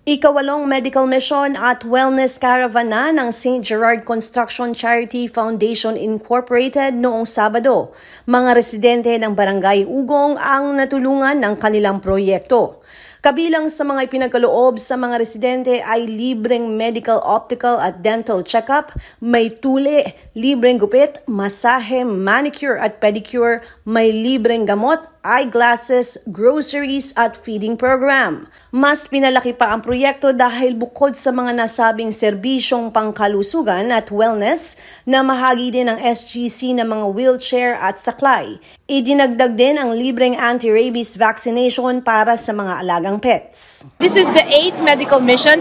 Ikawalong medical mission at wellness caravan na ng St. Gerard Construction Charity Foundation Incorporated noong Sabado. Mga residente ng Barangay Ugong ang natulungan ng kanilang proyekto. Kabilang sa mga ipinagkaloob sa mga residente ay libreng medical, optical at dental check-up, may tuli, libreng gupit, masahe, manicure at pedicure, may libreng gamot, eyeglasses, groceries at feeding program. Mas pinalaki pa ang proyekto dahil bukod sa mga nasabing serbisyong pangkalusugan at wellness, na mahagi din ng SGC ng mga wheelchair at saklay. Idinagdag din ang libreng anti-rabies vaccination para sa mga alagang pets. This is the 8th medical mission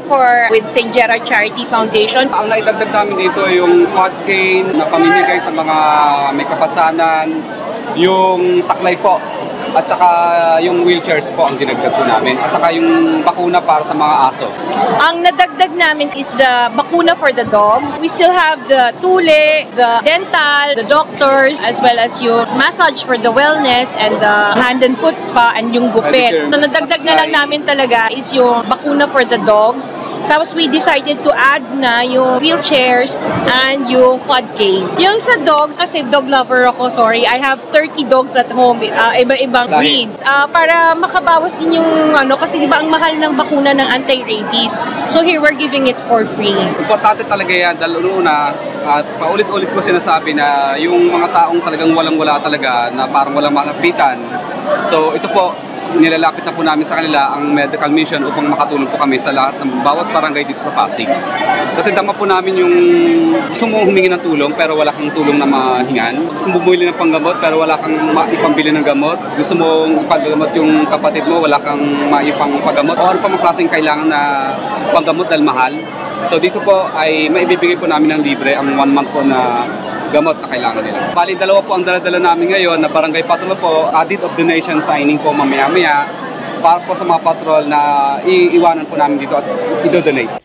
with St. Gerard Charity Foundation. Ang naidagdag namin dito ay yung quad cane na pamimigay sa mga may kapansanan, yung saklay po, at saka yung wheelchairs po ang dinagdag po namin, at saka yung bakuna para sa mga aso. Ang nadagdag namin is the bakuna for the dogs. We still have the tule, the dental, the doctors, as well as yung massage for the wellness and the hand and foot spa and yung gupit. Na nadagdag na lang namin talaga is yung bakuna for the dogs. Tapos we decided to add na yung wheelchairs and yung quad cane. Yung sa dogs, kasi dog lover ako, sorry, I have 30 dogs at home, iba-ibang breeds. Para makabawas din yung kasi diba ang mahal ng bakuna ng anti-rabies. So here we're giving it for free. Importante talaga yan dahil una, paulit-ulit ko sinasabi na yung mga taong talagang walang-wala talaga, na parang walang malapitan. So ito po, nilalapit na po namin sa kanila ang medical mission upang makatulong po kami sa lahat ng bawat barangay dito sa Pasig. Kasi dama po namin yung gusto mo humingi ng tulong pero wala kang tulong na mahingan. Gusto mo bumili ng panggamot pero wala kang maipambili ng gamot. Gusto mo ipaggamot yung kapatid mo, wala kang maipang paggamot. O ano pa mga klaseng kailangan na panggamot dahil mahal. So dito po ay maibibigay po namin ng libre ang 1 month po na gamot na kailangan nila. Bali, dalawa po ang dala-dala namin ngayon na barangay patrol po, deed of donation signing po mamaya-maya para po sa mga patrol na iiwanan po namin dito at i-donate.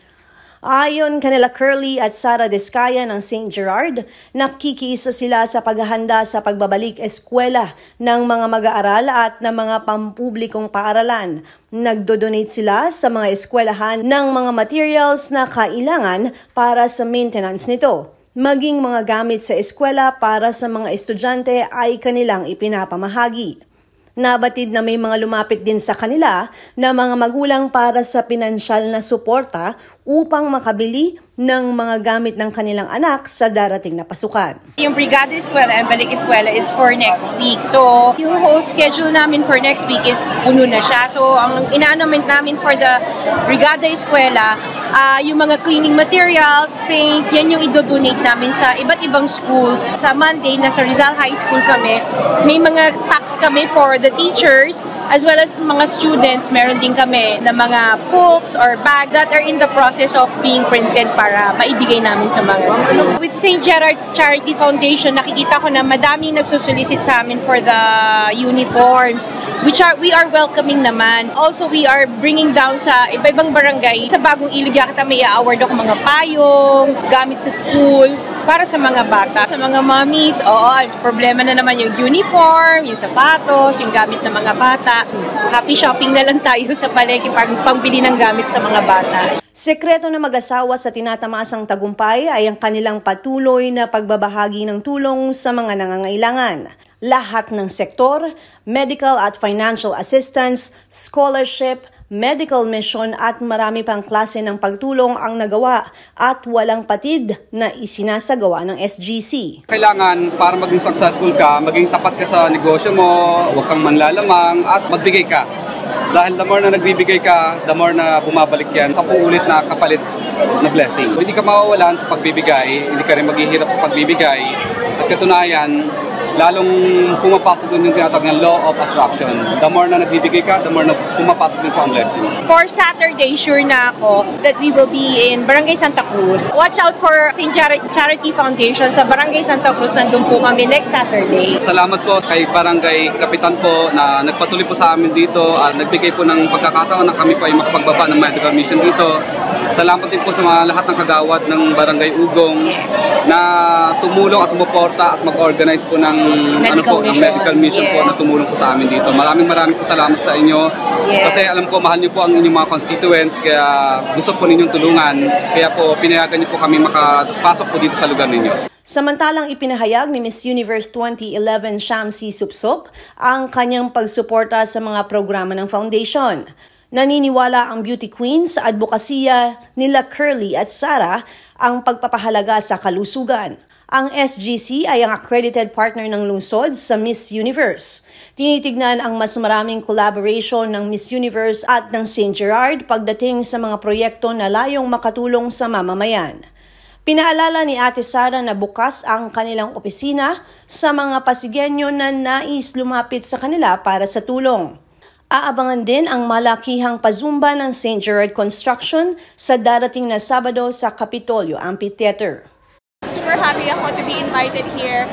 Ayon kanila Curly at Sara Descaya ng St. Gerard, nakikiisa sila sa paghahanda sa pagbabalik eskwela ng mga mag-aaral at ng mga pampublikong paaralan. Nagdo-donate sila sa mga eskwelahan ng mga materials na kailangan para sa maintenance nito. Maging mga gamit sa eskwela para sa mga estudyante ay kanilang ipinapamahagi. Nabatid na may mga lumapit din sa kanila na mga magulang para sa pinansyal na suporta upang makabili ng mga gamit ng kanilang anak sa darating na pasukan. Yung Brigada Eskwela and Balik Eskwela is for next week. So, yung whole schedule namin for next week is puno na siya. So, ang inaanament namin for the Brigada Eskwela, yung mga cleaning materials, paint, yan yung idodonate namin sa iba't ibang schools. Sa Monday, nasa Rizal High School kami, may mga packs kami for the teachers as well as mga students. Meron din kami na mga books or bag that are in the process of being printed para maibigay namin sa mga school. With St. Gerard Charity Foundation, nakikita ko na madaming nagsusolicit sa amin for the uniforms, which we are welcoming naman. Also, we are bringing down sa iba-ibang barangay. Sa Bagong Ilog Yakata may award ako mga payong, gamit sa school, para sa mga bata. Sa mga mommies, problema na naman yung uniform, yung sapatos, yung gamit ng mga bata. Happy shopping na lang tayo sa palengke para pangbili ng gamit sa mga bata. Sekreto na mag-asawa sa tinatamasang tagumpay ay ang kanilang patuloy na pagbabahagi ng tulong sa mga nangangailangan. Lahat ng sektor, medical at financial assistance, scholarship, medical mission at marami pang klase ng pagtulong ang nagawa at walang patid na isinasagawa ng SGC. Kailangan para maging successful ka, maging tapat ka sa negosyo mo, huwag kang manlalamang at magbigay ka. Dahil the more na nagbibigay ka, the more na bumabalik yan sa ulit na kapalit na blessing. Hindi ka mawawalan sa pagbibigay, hindi ka rin maghihirap sa pagbibigay. At katunayan, lalong pumapasok doon yung tinatawag ng law of attraction. The more na nagbibigay ka, the more na pumapasok din po ang blessing. For Saturday, sure na ako that we will be in Barangay Santa Cruz. Watch out for St. Charity Foundation sa Barangay Santa Cruz. Nandun po kami next Saturday. Salamat po kay Barangay Kapitan po na nagpatuloy po sa amin dito at nagbigay po ng pagkakataon na kami po ay makapagbaba ng medical mission dito. salamat din po sa mga lahat ng kagawad ng Barangay Ugong na tumulong at sumuporta at mag-organize po ng medical mission po na tumulong po sa amin dito. Maraming po salamat sa inyo. Kasi alam ko mahal niyo po ang inyong mga constituents, kaya gusto po ninyong tulungan. Kaya po pinayagan niyo po kami makapasok po dito sa lugar ninyo. Samantalang ipinahayag ni Miss Universe 2011 Shamsi Supsop ang kanyang pagsuporta sa mga programa ng foundation. Naniniwala ang beauty queen sa advokasya nila Curly at Sarah ang pagpapahalaga sa kalusugan. Ang SGC ay ang accredited partner ng lungsod sa Miss Universe. Tinitignan ang mas maraming collaboration ng Miss Universe at ng St. Gerard pagdating sa mga proyekto na layong makatulong sa mamamayan. Pinaalala ni Ate Sara na bukas ang kanilang opisina sa mga Pasigueño na nais lumapit sa kanila para sa tulong. Aabangan din ang malakihang pazumba ng St. Gerard Construction sa darating na Sabado sa Capitolio Amphitheater. Super happy ako to be invited here.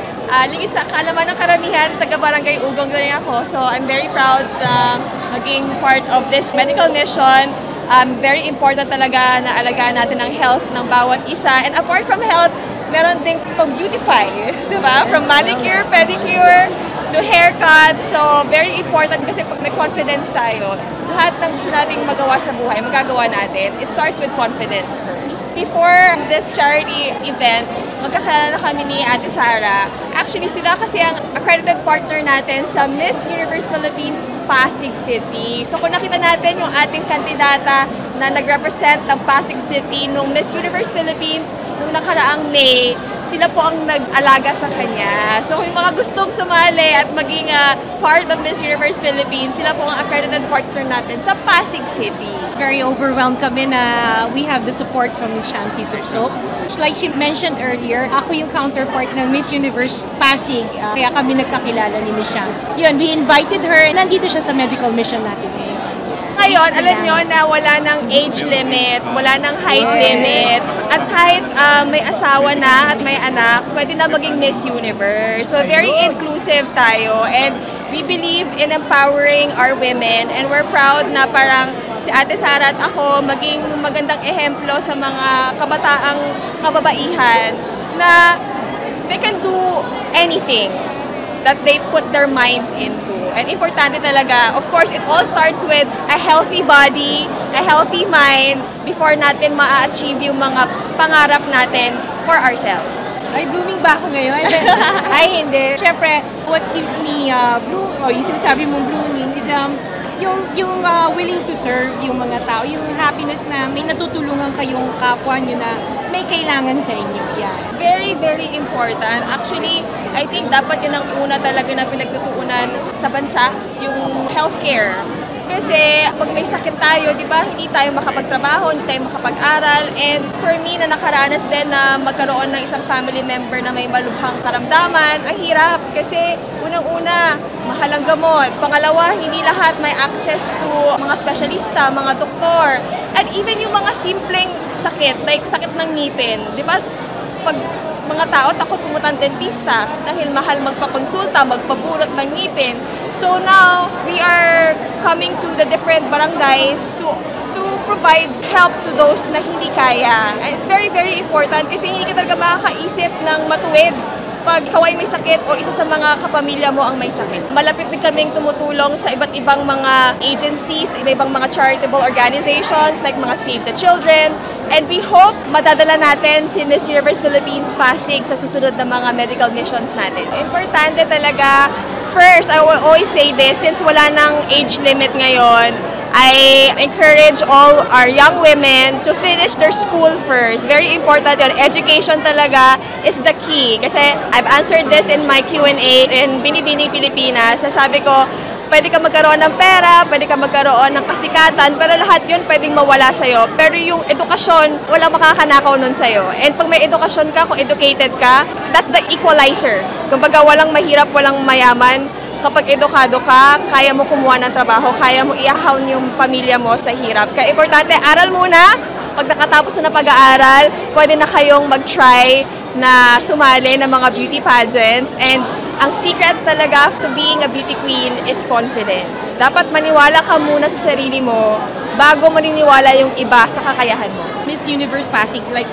Ligit sa kaalaman ng karamihan, taga-Barangay Ugong din ako. So I'm very proud maging part of this medical mission. Very important talaga na alagaan natin ang health ng bawat isa. And apart from health, meron ding pang-beautify, di ba? From manicure, pedicure, to haircut. So, very important kasi pag may confidence tayo, lahat ng gusto nating magawa sa buhay, magagawa natin. It starts with confidence first. Before this charity event, magkakilala kami ni Ate Sara. Actually, sila kasi ang accredited partner natin sa Miss Universe Philippines Pasig City. So kung nakita natin yung ating kandidata na nag-represent ng Pasig City nung Miss Universe Philippines nung nakaraang May, sila po ang nag-alaga sa kanya. So kung yung mga gustong sumali at maging part of Miss Universe Philippines, sila po ang accredited partner natin sa Pasig City. Very overwhelmed kami na we have the support from Miss Shamsi Supsop. Like she mentioned earlier, ako yung counterpart ng Miss Universe Pasig. Kaya kami nagkakilala ni Miss Shamsi. Yun, we invited her. Nandito siya sa medical mission natin ngayon. Ngayon, alam nyo na wala ng age limit, wala ng height limit, at kahit may asawa na at may anak, pwede na maging Miss Universe. So very inclusive tayo, and we believe in empowering our women, and we're proud na parang si Ate Sara at ako maging magandang ehemplo sa mga kabataang kababaihan na they can do anything that they put their minds into. And importante talaga, of course, it all starts with a healthy body, a healthy mind, before natin ma-achieve yung mga pangarap natin for ourselves. Ay, blooming ba ako ngayon? Ay, hindi. Siyempre, what keeps me yung sinasabi mong blooming is yung willing to serve yung mga tao, yung happiness na may natutulungan kayong kapwa nyo na may kailangan sa inyo. Yeah. Very, very important. Actually, I think dapat yun ang una talaga na pinagtutuunan sa bansa, yung healthcare. Kasi pag may sakit tayo, di ba, hindi tayo makapagtrabaho, hindi tayo makapag-aral. And for me, na nakaranas din na magkaroon ng isang family member na may malubhang karamdaman, ang hirap. Kasi unang-una, mahal ang gamot. Pangalawa, hindi lahat may access to mga specialista, mga doktor. At even yung mga simpleng sakit, like sakit ng ngipin, di ba, pag mga tao takot pumunta ng dentista dahil mahal magpakonsulta, magpabunot ng ngipin. So now, we are coming to the different barangays to provide help to those na hindi kaya. And it's very, very important kasi hindi ka talaga makakaisip ng matuwid pag ikaw ay may sakit o isa sa mga kapamilya mo ang may sakit. Malapit din kaming tumutulong sa iba't ibang mga agencies, iba-ibang mga charitable organizations like mga Save the Children. And we hope madadala natin si Miss Universe Philippines Pasig sa susunod na mga medical missions natin. Importante talaga, first, I will always say this, since wala nang age limit ngayon, I encourage all our young women to finish their school first. Very important yun. Education talaga is the key. Kasi I've answered this in my Q&A in Binibining Pilipinas. Nasabi ko, pwede ka magkaroon ng pera, pwede ka magkaroon ng kasikatan, pero lahat yun pwedeng mawala sa'yo. Pero yung edukasyon, walang makakanakaw nun sa'yo. And pag may edukasyon ka, kung educated ka, that's the equalizer. Kumbaga walang mahirap, walang mayaman. Kapag edukado ka, kaya mo kumuha ng trabaho, kaya mo i-ahown yung pamilya mo sa hirap. Kaya importante, aral muna. Pag nakatapos na pag-aaral, pwede na kayong mag-try na sumali ng mga beauty pageants. And ang secret talaga to being a beauty queen is confidence. Dapat maniwala ka muna sa sarili mo bago maniniwala yung iba sa kakayahan mo. Miss Universe Pasig, like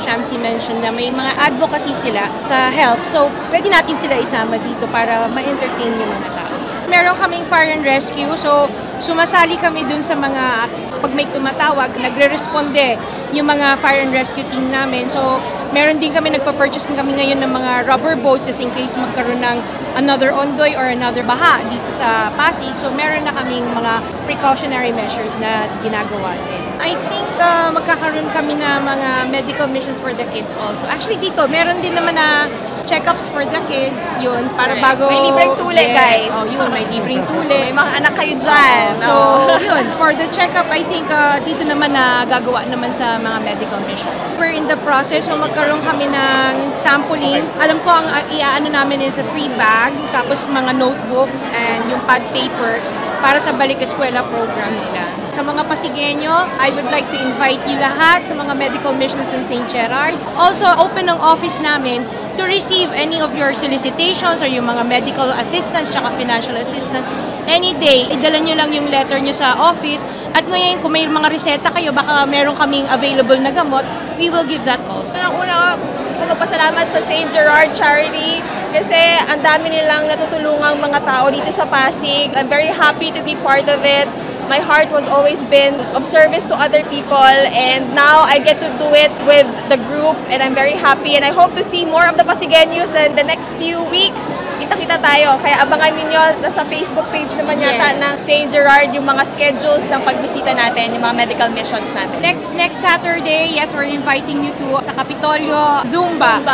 Shamsi mentioned, na may mga advocacy sila sa health. So, pwede natin sila isama dito para ma-entertain yung mga tao. Meron kaming fire and rescue, so sumasali kami dun sa mga, pag may tumatawag, nagre-responde yung mga fire and rescue team namin. So, meron din kami, nagpa-purchase kami ngayon ng mga rubber boats just in case magkaroon ng another ondoy or another baha dito sa Pasig. So, meron na kaming mga precautionary measures na ginagawa din. I think magkakaroon kami na mga medical missions for the kids also. Actually, dito, meron din naman na check-ups for the kids, yun, para bago... May libreng tule, guys. Oh, yun, may libreng tule. May mga anak kayo dyan. So, yun, for the check-up, I think dito naman na gagawa naman sa mga medical missions. We're in the process, so magkaroon kami ng sampling. Alam ko, ang iaano namin is a free bag, tapos mga notebooks and yung pad paper para sa Balik Eskwela program nila. Sa mga Pasigueño, I would like to invite you lahat sa mga medical missions in St. Gerard. Also, open ang office namin to receive any of your solicitations or yung mga medical assistance tsaka financial assistance any day. Idala nyo lang yung letter nyo sa office. At ngayon, kung may mga reseta kayo, baka meron kaming available na gamot, we will give that also. Una, gusto ko magpasalamat sa St. Gerard Charity kasi ang dami nilang natutulungang mga tao dito sa Pasig. I'm very happy to be part of it. My heart was always been of service to other people, and now I get to do it with the group, and I'm very happy, and I hope to see more of the Pasigueños in the next few weeks. Kita-kita tayo, kaya abangan ninyo, nasa Facebook page naman yata ng St. Gerard yung mga schedules ng pagbisita natin, yung mga medical missions natin. Next Saturday, yes, we're inviting you to sa Kapitolyo Zumba.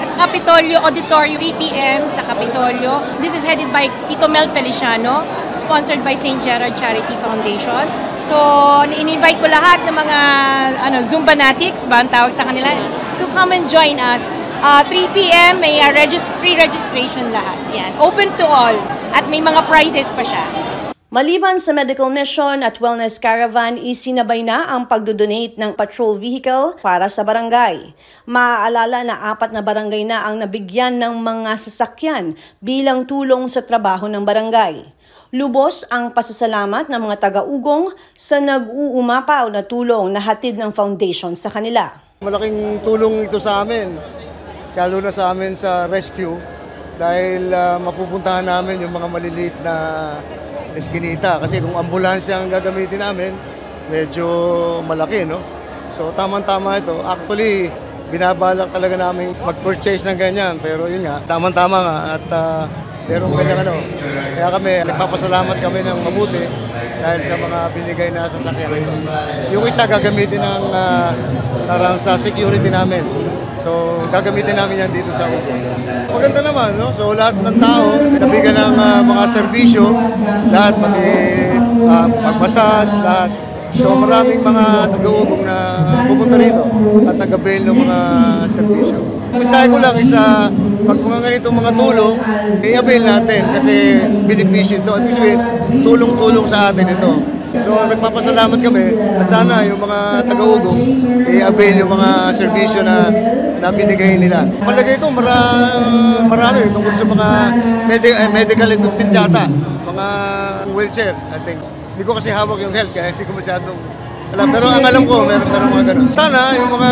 Sa Kapitolyo Auditorium, 3 p.m. sa Kapitolyo. This is headed by Tito Mel Feliciano, sponsored by St. Gerard Charity Foundation. So, in-invite ko lahat ng mga Zumbanatics, ba ang tawag sa kanila, to come and join us. 3 p.m. may pre-registration lahat. Yan. Open to all. At may mga prizes pa siya. Maliban sa medical mission at wellness caravan, isinabay na ang pagdodonate ng patrol vehicle para sa barangay. Maaalala na 4 na barangay na ang nabigyan ng mga sasakyan bilang tulong sa trabaho ng barangay. Lubos ang pasasalamat ng mga taga-ugong sa nag-uumapaw na tulong na hatid ng foundation sa kanila. Malaking tulong ito sa amin, lalo na sa amin sa rescue, dahil mapupuntahan namin yung mga maliliit na eskinita. Kasi kung ambulansya ang gagamitin namin, medyo malaki, no? So tama-tama ito. Actually, binabalak talaga namin mag-purchase ng ganyan, pero yun nga, tama-tama nga at merong ganyan Kaya kami, nagpapasalamat kami ng mabuti dahil sa mga binigay na sasakyan ito. Yung isa gagamitin ng tarang sa security namin. So gagamitin namin yan dito sa Ugo. Maganda naman, no? So lahat ng tao, nabigyan ng mga serbisyo, lahat pati pag-massage, lahat. So maraming mga taga-ugong na pupunta rito at nag-avail ng mga serbisyo. Misahe ko lang isa, pag mga ganitong mga tulong, i-avail natin kasi benepisyo ito. At sabihin, tulong-tulong sa atin ito. So nagpapasalamat kami at sana yung mga taga-ugong i-avail yung mga serbisyo na binigay nila. Malagay ko marami tungkol sa mga medical equipment yata, mga wheelchair, I think. Hindi ko kasi hawak yung health kaya hindi ko masyadong alam. Pero ang alam ko, meron mga ganun. Sana yung mga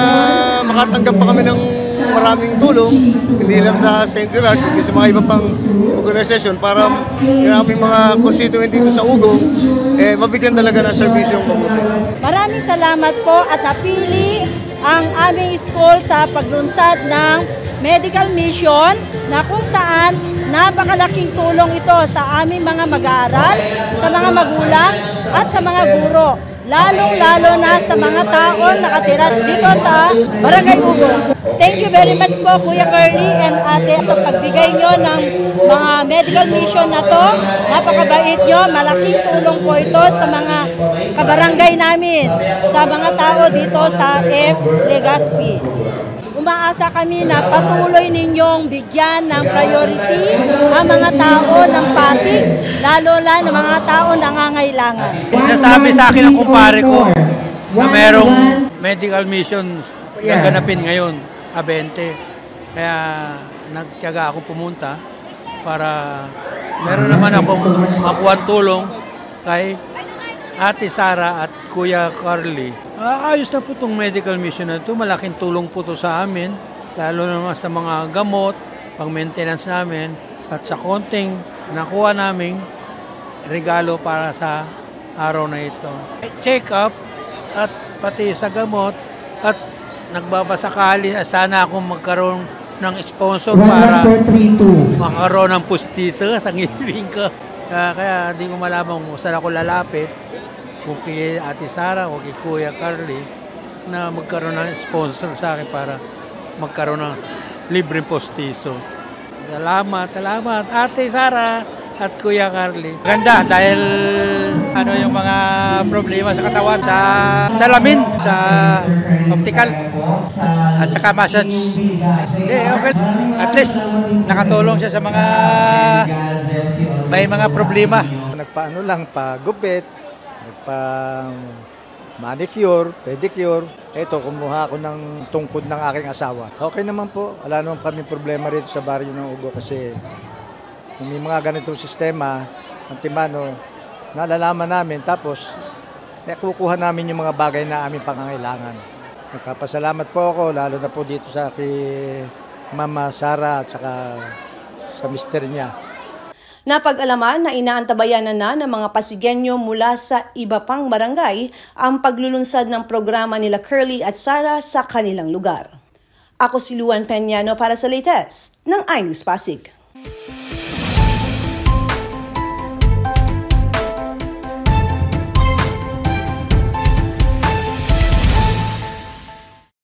makatanggap pa kami ng maraming tulong, hindi lang sa St. Gerard, kundi sa mga iba pang organisasyon para yung aming mga constituent dito sa Ugong, mabigyan talaga ng serbisyong mabuti. Maraming salamat po at napili ang aming school sa paglunsad ng medical mission na kung saan napakalaking tulong ito sa aming mga mag-aaral, sa mga magulang at sa mga guro. Lalong-lalo na sa mga taon nakatira dito sa Barangay Ugong. Thank you very much po Kuya Curly and Ate sa pagbigay nyo ng mga medical mission na to. Napakabait nyo, malaking tulong po ito sa mga kabarangay namin, sa mga tao dito sa F. Legazpi. Umaasa kami na patuloy ninyong bigyan ng priority ang mga tao ng Pasig, lalo na ng mga tao nangangailangan. Nasabi sa akin ang kumpare ko na merong medical mission gaganapin ngayon, 20. Kaya nagtiyaga ako pumunta para meron naman ako makuha tulong kay Ate Sara at Kuya Carly. Ayos na po itong medical mission na ito. Malaking tulong po ito sa amin, lalo naman sa mga gamot, pang-maintenance namin, at sa konting nakuha naming regalo para sa araw na ito. Check up at pati sa gamot at nagbabasakali sana akong magkaroon ng sponsor para magkaroon ng pustiso sa ngipin ko. Kaya di ko malaman kung saan ako lalapit, kung kay Ate Sara o kay Kuya Carly, na magkaroon ng sponsor sa akin para magkaroon ng libreng postiso. Salamat Ate Sara at Kuya Carly. Ganda dahil yung mga problema sa katawan, sa salamin, sa optical at saka massage. Okay. At least nakatulong siya sa mga may mga problema. Nagpaano lang, pagupit, manicure, pedicure. Ito, kumuha ako ng tungkod ng aking asawa. Okay naman po. Wala naman kami problema rito sa baryo ng Ugo kasi kung may mga ganitong sistema, antimano, nalalaman namin tapos kukuha namin yung mga bagay na aming pangangailangan. Nagpapasalamat po ako, lalo na po dito sa kay Mama Sara at saka sa mister niya. Napag-alaman na inaantabayan na ng mga Pasigueño mula sa iba pang barangay ang paglulunsad ng programa nila Curly at Sara sa kanilang lugar. Ako si Luan Peñano para sa latest ng iNews Pasig.